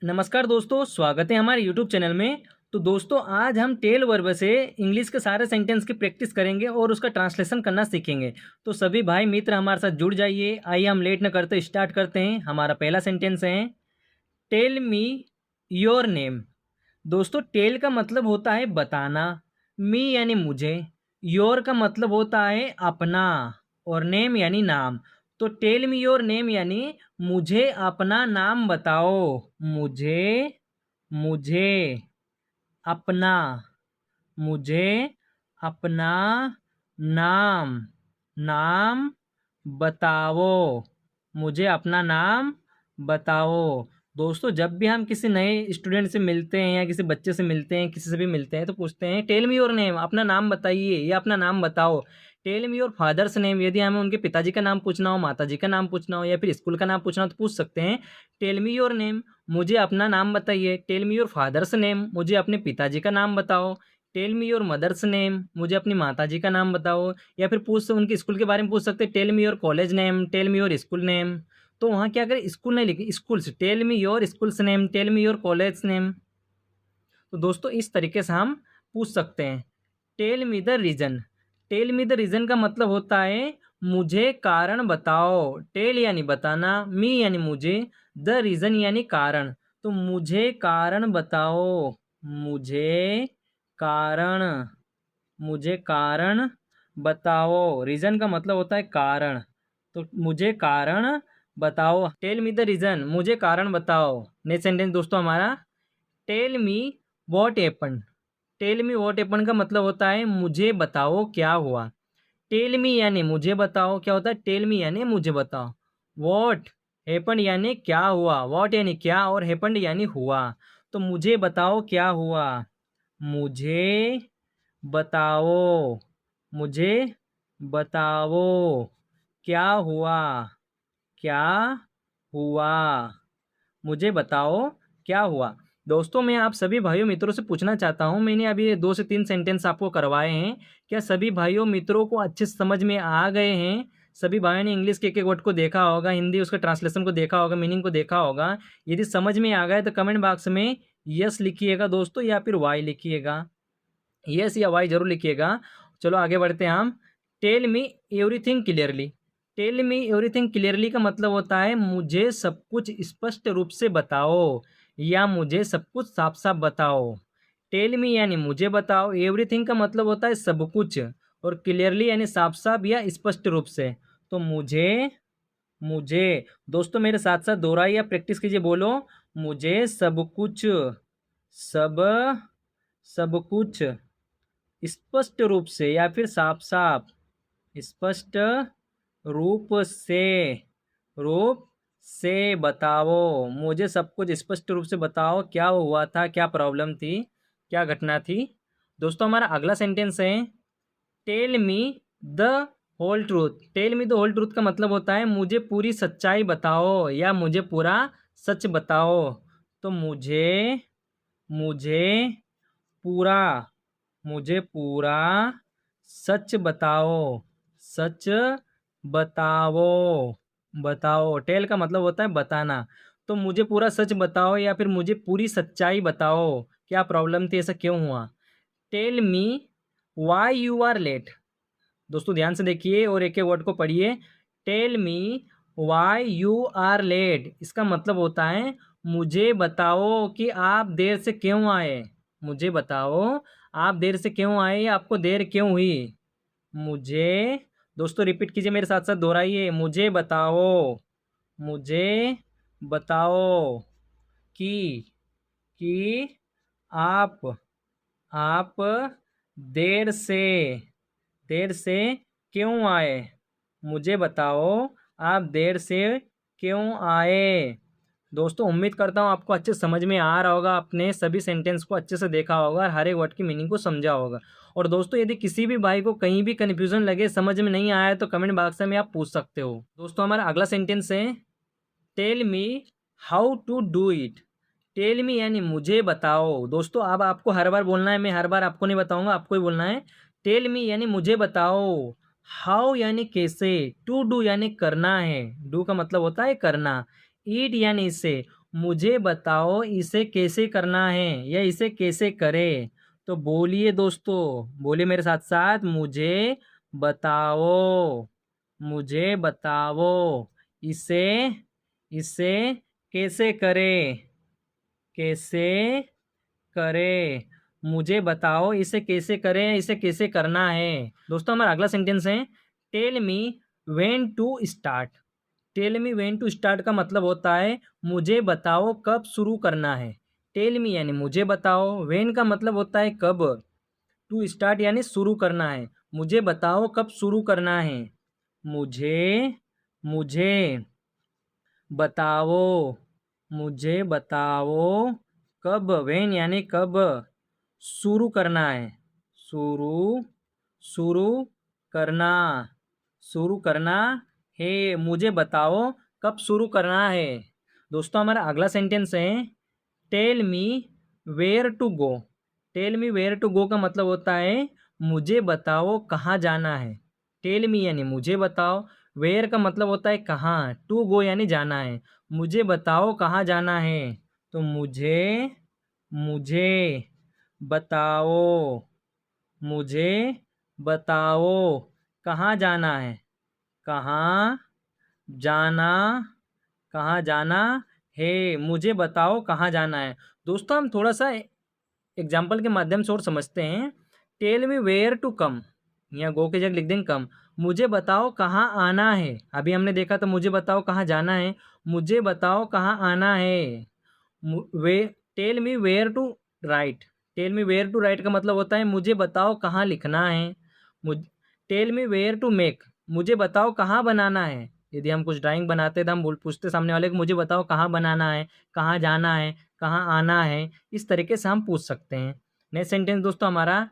नमस्कार दोस्तों, स्वागत है हमारे यूट्यूब चैनल में। तो दोस्तों, आज हम टेल वर्ब से इंग्लिश के सारे सेंटेंस की प्रैक्टिस करेंगे और उसका ट्रांसलेशन करना सीखेंगे। तो सभी भाई मित्र हमारे साथ जुड़ जाइए। आइए हम लेट न करते स्टार्ट करते हैं। हमारा पहला सेंटेंस है, टेल मी योर नेम। दोस्तों, टेल का मतलब होता है बताना, मी यानी मुझे, योर का मतलब होता है अपना और नेम यानी नाम। तो टेल मी योर नेम यानी मुझे अपना नाम बताओ। मुझे मुझे अपना मुझे अपना नाम नाम बताओ। मुझे अपना नाम बताओ। दोस्तों, जब भी हम किसी नए स्टूडेंट से मिलते हैं या किसी बच्चे से मिलते हैं, किसी से भी मिलते हैं, तो पूछते हैं टेल मी योर नेम, अपना नाम बताइए या अपना नाम बताओ। Tell me your father's name, यदि हमें उनके पिताजी का नाम पूछना हो, माताजी का नाम पूछना हो या फिर स्कूल का नाम पूछना हो तो पूछ सकते हैं टेल मी योर नेम, मुझे अपना नाम बताइए। Tell me your father's name, मुझे अपने पिताजी का नाम बताओ। Tell me your mother's name, मुझे अपनी माताजी का नाम बताओ। या फिर उनके स्कूल के बारे में पूछ सकते हैं tell me your college name, tell me your school name. तो वहाँ क्या करें, स्कूल नहीं लिखे, schools, tell me your schools name, tell me your college name. तो दोस्तों, इस तरीके से हम पूछ सकते हैं। Tell me the reason, tell me the reason का मतलब होता है मुझे कारण बताओ। टेल यानी बताना, मी यानी मुझे, द रीज़न यानी कारण। तो मुझे कारण बताओ। मुझे कारण मुझे कारण बताओ। रीज़न का मतलब होता है कारण। तो मुझे कारण बताओ। टेल मी द रीज़न, मुझे कारण बताओ। नेक्स्ट सेंटेंस दोस्तों हमारा, tell me what happen. Tell me what happen का मतलब होता है मुझे बताओ क्या हुआ। टेल मी यानी मुझे बताओ, क्या होता है, टेल मी यानी मुझे बताओ। वॉट हैपन यानी क्या हुआ, वॉट यानी क्या और हैपन यानी हुआ। तो मुझे बताओ क्या हुआ। मुझे बताओ। मुझे बताओ क्या हुआ। क्या हुआ। मुझे बताओ क्या हुआ। दोस्तों, मैं आप सभी भाइयों मित्रों से पूछना चाहता हूँ, मैंने अभी ये 2 से 3 सेंटेंस आपको करवाए हैं, क्या सभी भाइयों मित्रों को अच्छे से समझ में आ गए हैं? सभी भाइयों ने इंग्लिश के एक-एक वर्ड को देखा होगा, हिंदी उसका ट्रांसलेशन को देखा होगा, मीनिंग को देखा होगा। यदि समझ में आ गए तो कमेंट बॉक्स में यस लिखिएगा दोस्तों या फिर वाई लिखिएगा। यस या वाई ज़रूर लिखिएगा। चलो आगे बढ़ते हैं हम। Tell me everything clearly. Tell me everything clearly का मतलब होता है मुझे सब कुछ स्पष्ट रूप से बताओ या मुझे सब कुछ साफ साफ बताओ। टेल मी यानी मुझे बताओ, एवरीथिंग का मतलब होता है सब कुछ, और क्लियरली यानी साफ साफ या स्पष्ट रूप से। तो मुझे मुझे दोस्तों मेरे साथ साथ दोहराइए या प्रैक्टिस कीजिए, बोलो मुझे सब कुछ, सब सब कुछ स्पष्ट रूप से या फिर साफ साफ, स्पष्ट रूप से, रूप से बताओ। मुझे सब कुछ स्पष्ट रूप से बताओ, क्या हुआ था, क्या प्रॉब्लम थी, क्या घटना थी। दोस्तों, हमारा अगला सेंटेंस है, tell me the whole truth. Tell me the whole truth का मतलब होता है मुझे पूरी सच्चाई बताओ या मुझे पूरा सच बताओ। तो मुझे मुझे पूरा मुझे पूरा सच बताओ। सच बताओ। बताओ, टेल का मतलब होता है बताना। तो मुझे पूरा सच बताओ या फिर मुझे पूरी सच्चाई बताओ, क्या प्रॉब्लम थी, ऐसा क्यों हुआ। Tell me why you are late. दोस्तों ध्यान से देखिए और एक एक वर्ड को पढ़िए। Tell me why you are late, इसका मतलब होता है मुझे बताओ कि आप देर से क्यों आए। मुझे बताओ आप देर से क्यों आए या आपको देर क्यों हुई। मुझे, दोस्तों रिपीट कीजिए मेरे साथ साथ, दोहराइए, मुझे बताओ। मुझे बताओ कि आप आप देर से देर से क्यों आए। मुझे बताओ आप देर से क्यों आए। दोस्तों, उम्मीद करता हूँ आपको अच्छे से समझ में आ रहा होगा, अपने सभी सेंटेंस को अच्छे से देखा होगा और हर एक वर्ड की मीनिंग को समझा होगा। और दोस्तों, यदि किसी भी भाई को कहीं भी कन्फ्यूजन लगे, समझ में नहीं आया, तो कमेंट बॉक्स में आप पूछ सकते हो। दोस्तों, हमारा अगला सेंटेंस है, tell me how to do it. Tell me यानी मुझे बताओ। दोस्तों, अब आपको हर बार बोलना है, मैं हर बार आपको नहीं बताऊंगा, आपको ही बोलना है। टेल मी यानी मुझे बताओ, हाउ यानी कैसे, टू डू यानी करना है, डू का मतलब होता है करना, ईट यानी इसे, मुझे बताओ इसे कैसे करना है या इसे कैसे करें। तो बोलिए दोस्तों, बोलिए मेरे साथ साथ, बताओ मुझे बताओ इसे इसे कैसे करें, कैसे करें। मुझे बताओ इसे कैसे करें, इसे कैसे करना है। दोस्तों हमारा अगला सेंटेंस है tell me when to start. Tell me when to start का मतलब होता है मुझे बताओ कब शुरू करना है। टेल मी यानी मुझे बताओ, व्हेन का मतलब होता है कब, टू स्टार्ट यानी शुरू करना है। मुझे बताओ कब शुरू करना है। मुझे मुझे बताओ, मुझे बताओ कब, व्हेन यानी कब शुरू करना है। शुरू शुरू करना, शुरू करना है। मुझे बताओ कब शुरू करना है। दोस्तों हमारा अगला सेंटेंस है tell me where to go. Tell me where to go का मतलब होता है मुझे बताओ कहाँ जाना है। टेल मी यानी मुझे बताओ, वेयर का मतलब होता है कहाँ, टू गो यानी जाना है। मुझे बताओ कहाँ जाना है। तो मुझे मुझे बताओ, मुझे बताओ कहाँ जाना है। कहाँ जाना, कहाँ जाना है। मुझे बताओ कहाँ जाना है। दोस्तों हम थोड़ा सा एग्जाम्पल के माध्यम से और समझते हैं। Tell me where to come, यहाँ गो के जगह लिख देंगे कम। मुझे बताओ कहाँ आना है। अभी हमने देखा तो मुझे बताओ कहाँ जाना है। मुझे बताओ कहाँ आना है। वे tell me where to write. Tell me where to write का मतलब होता है मुझे बताओ कहाँ लिखना है। मुझ tell me where to make, मुझे बताओ कहाँ बनाना है। यदि हम कुछ ड्राइंग बनाते तो हम पूछते सामने वाले को मुझे बताओ कहाँ बनाना है, कहाँ जाना है, कहाँ आना है। इस तरीके से हम पूछ सकते हैं। नेक्स्ट सेंटेंस दोस्तों हमारा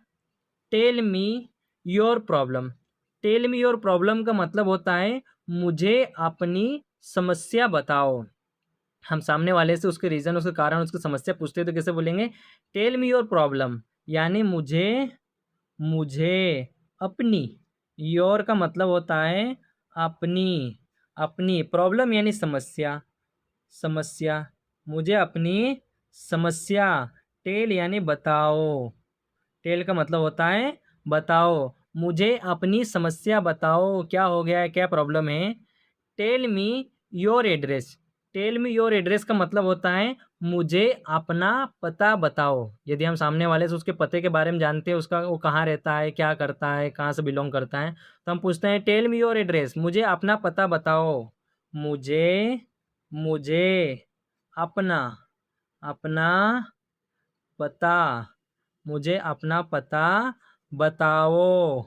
tell me your problem. Tell me your problem का मतलब होता है मुझे अपनी समस्या बताओ। हम सामने वाले से उसके रीज़न, उसके कारण, उसकी समस्या पूछते हैं तो कैसे बोलेंगे टेल मी योर प्रॉब्लम, यानी मुझे मुझे अपनी, योर का मतलब होता है अपनी, अपनी प्रॉब्लम यानी समस्या, समस्या, मुझे अपनी समस्या। टेल यानी बताओ, टेल का मतलब होता है बताओ। मुझे अपनी समस्या बताओ, क्या हो गया है, क्या प्रॉब्लम है। Tell me your address. Tell me your address का मतलब होता है मुझे अपना पता बताओ। यदि हम सामने वाले से उसके पते के बारे में जानते हैं, उसका वो कहाँ रहता है, क्या करता है, कहाँ से बिलोंग करता है, तो हम पूछते हैं टेल मी योर एड्रेस, मुझे अपना पता बताओ। मुझे मुझे अपना अपना पता, मुझे अपना पता बताओ।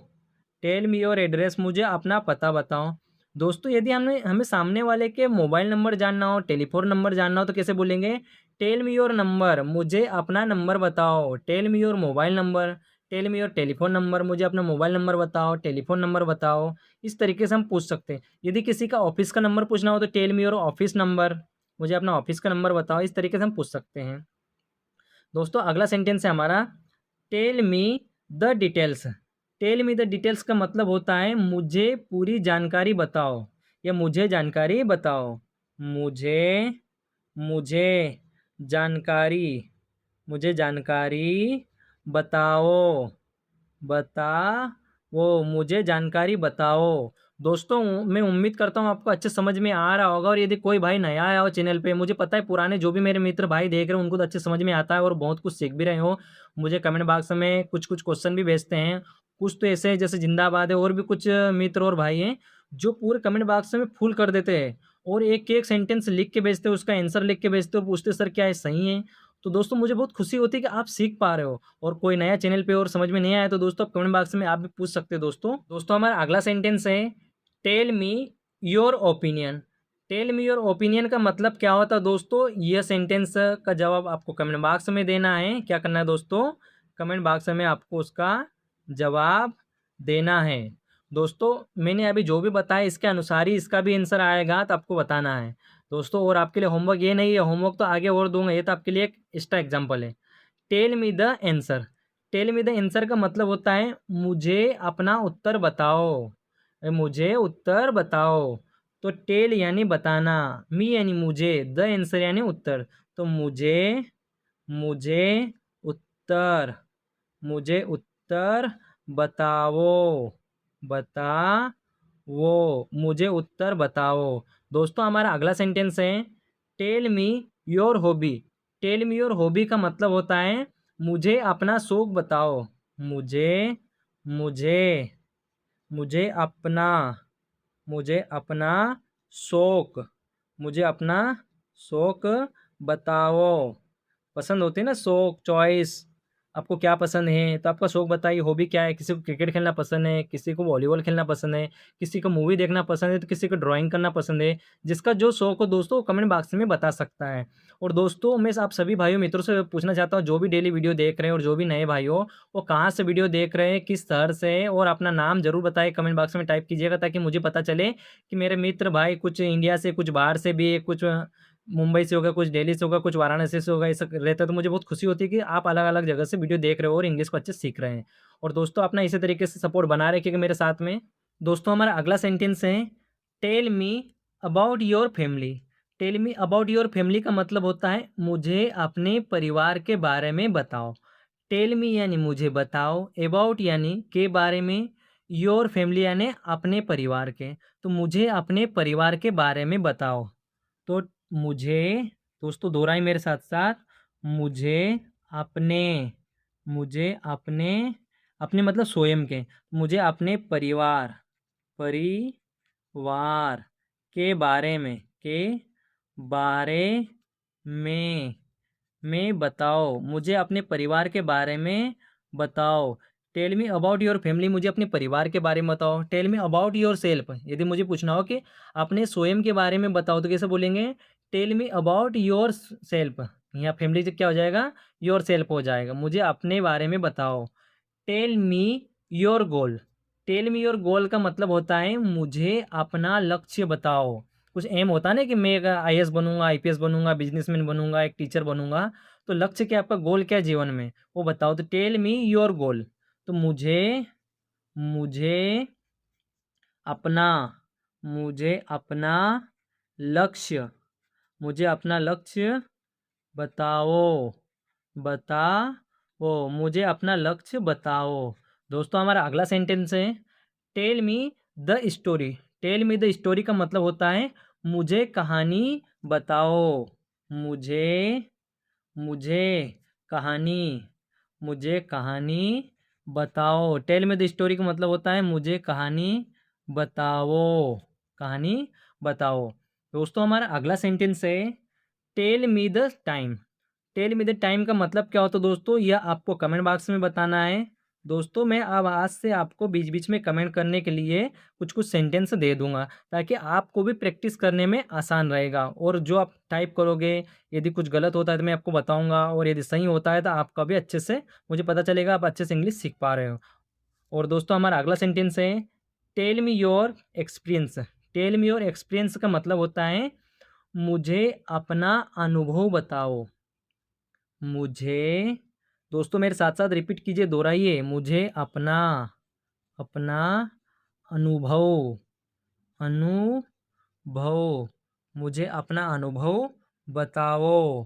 टेल मी योर एड्रेस, मुझे अपना पता बताओ। दोस्तों यदि हमें सामने वाले के मोबाइल नंबर जानना हो, टेलीफोन नंबर जानना हो तो कैसे बोलेंगे टेल मी योर नंबर, मुझे अपना नंबर बताओ। Tell me your mobile number, tell me your telephone number, मुझे अपना मोबाइल नंबर बताओ, टेलीफोन नंबर बताओ। इस तरीके से हम पूछ सकते हैं। यदि किसी का ऑफिस का नंबर पूछना हो तो tell me your office number, मुझे अपना ऑफिस का नंबर बताओ। इस तरीके से हम पूछ सकते हैं। दोस्तों अगला सेंटेंस है हमारा tell me the details. Tell me the details का मतलब होता है मुझे पूरी जानकारी बताओ या मुझे जानकारी बताओ। मुझे मुझे जानकारी, मुझे जानकारी बताओ, बताओ, मुझे जानकारी बताओ। दोस्तों मैं उम्मीद करता हूँ आपको अच्छे समझ में आ रहा होगा। और यदि कोई भाई नया आया हो चैनल पे, मुझे पता है पुराने जो भी मेरे मित्र भाई देख रहे हैं उनको तो अच्छे समझ में आता है और बहुत कुछ सीख भी रहे हो। मुझे कमेंट बॉक्स में कुछ कुछ क्वेश्चन भी भेजते हैं। कुछ तो ऐसे हैं जैसे जिंदाबाद है, और भी कुछ मित्र और भाई हैं जो पूरे कमेंट बॉक्स में फुल कर देते हैं और एक एक सेंटेंस लिख के भेजते हैं, उसका आंसर लिख के भेजते हो, पूछते सर क्या है सही है। तो दोस्तों मुझे बहुत खुशी होती है कि आप सीख पा रहे हो। और कोई नया चैनल पे और समझ में नहीं आया तो दोस्तों आप कमेंट बॉक्स में आप भी पूछ सकते हो। दोस्तों हमारा अगला सेंटेंस है tell me your opinion. Tell me your opinion का मतलब क्या होता है दोस्तों, यह सेंटेंस का जवाब आपको कमेंट बॉक्स में देना है। क्या करना है दोस्तों, कमेंट बॉक्स में आपको उसका जवाब देना है। दोस्तों मैंने अभी जो भी बताया इसके अनुसार ही इसका भी आंसर आएगा, तो आपको बताना है दोस्तों। और आपके लिए होमवर्क ये नहीं है, होमवर्क तो आगे और दूंगा, ये तो आपके लिए एक एक्स्ट्रा एग्जाम्पल है। Tell me the answer. Tell me the answer का मतलब होता है मुझे अपना उत्तर बताओ, मुझे उत्तर बताओ। तो टेल यानी बताना, मी यानी मुझे, द आंसर यानी उत्तर। तो मुझे उत्तर मुझे उत्तर बताओ, मुझे उत्तर बताओ। दोस्तों हमारा अगला सेंटेंस है tell me your hobby. Tell me your hobby का मतलब होता है मुझे अपना शौक बताओ। मुझे मुझे मुझे अपना मुझे अपना शौक मुझे अपना शौक बताओ। पसंद होती है ना, शौक, चॉइस, आपको क्या पसंद है तो आपका शौक बताइए। हॉबी क्या है, किसी को क्रिकेट खेलना पसंद है, किसी को वॉलीबॉल खेलना पसंद है, किसी को मूवी देखना पसंद है, तो किसी को ड्राइंग करना पसंद है। जिसका जो शौक हो दोस्तों वो कमेंट बॉक्स में बता सकता है। और दोस्तों मैं आप सभी भाइयों मित्रों से पूछना चाहता हूँ, जो भी डेली वीडियो देख रहे हैं और जो भी नए भाई हो वो कहाँ से वीडियो देख रहे हैं, किस शहर से है, और अपना नाम जरूर बताएं, कमेंट बॉक्स में टाइप कीजिएगा ताकि मुझे पता चले कि मेरे मित्र भाई कुछ इंडिया से, कुछ बाहर से भी, कुछ मुंबई से होगा, कुछ दिल्ली से होगा, कुछ वाराणसी से होगा, ऐसा रहता है। तो मुझे बहुत खुशी होती है कि आप अलग अलग जगह से वीडियो देख रहे हो और इंग्लिश को अच्छे से सीख रहे हैं। और दोस्तों अपना इसी तरीके से सपोर्ट बना रखिएगा मेरे साथ में। दोस्तों हमारा अगला सेंटेंस है tell me about your family. Tell me about your family का मतलब होता है मुझे अपने परिवार के बारे में बताओ। टेल मी यानी मुझे बताओ, अबाउट यानी के बारे में, योर फैमिली यानी अपने परिवार के। तो मुझे अपने परिवार के बारे में बताओ। तो मुझे, दोस्तों दोहराई मेरे साथ साथ, मुझे अपने मुझे अपने अपने मतलब स्वयं के, मुझे अपने परिवार के बारे में बताओ। मुझे अपने परिवार के बारे में बताओ। Tell me about your family, मुझे अपने परिवार के बारे में बताओ। Tell me about yourself, यदि मुझे पूछना हो कि अपने स्वयं के बारे में बताओ तो कैसे बोलेंगे, tell me about yourself. यहाँ फैमिली से क्या हो जाएगा, योर सेल्फ हो जाएगा। मुझे अपने बारे में बताओ। Tell me your goal. Tell me your goal का मतलब होता है मुझे अपना लक्ष्य बताओ। कुछ एम होता है ना कि मैं एक आईएएस बनूंगा, आईपीएस बनूंगा, बिजनेसमैन बनूंगा, एक टीचर बनूंगा। तो लक्ष्य क्या, आपका गोल क्या है जीवन में, वो बताओ। तो टेल मी योर गोल। तो मुझे अपना मुझे अपना लक्ष्य मुझे अपना लक्ष्य बताओ मुझे अपना लक्ष्य बताओ। दोस्तों हमारा अगला सेंटेंस है tell me the story. Tell me the story का मतलब होता है मुझे कहानी बताओ। मुझे मुझे कहानी मुझे कहानी बताओ। टेल मी द स्टोरी का मतलब होता है मुझे बताओ कहानी बताओ। दोस्तों हमारा अगला सेंटेंस है tell me the time. Tell me the time का मतलब क्या होता है दोस्तों, यह आपको कमेंट बॉक्स में बताना है। दोस्तों मैं अब आज से आपको बीच बीच में कमेंट करने के लिए कुछ कुछ सेंटेंस दे दूंगा ताकि आपको भी प्रैक्टिस करने में आसान रहेगा। और जो आप टाइप करोगे, यदि कुछ गलत होता है तो मैं आपको बताऊंगा, और यदि सही होता है तो आपका भी अच्छे से मुझे पता चलेगा आप अच्छे से इंग्लिश सीख पा रहे हो। और दोस्तों हमारा अगला सेंटेंस है tell me your experience. Tell me your experience का मतलब होता है मुझे अपना अनुभव बताओ। मुझे, दोस्तों मेरे साथ साथ रिपीट कीजिए, दोहराइए, मुझे अपना अपना अनुभव अनुभव मुझे अपना अनुभव बताओ।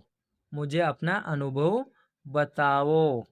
मुझे अपना अनुभव बताओ।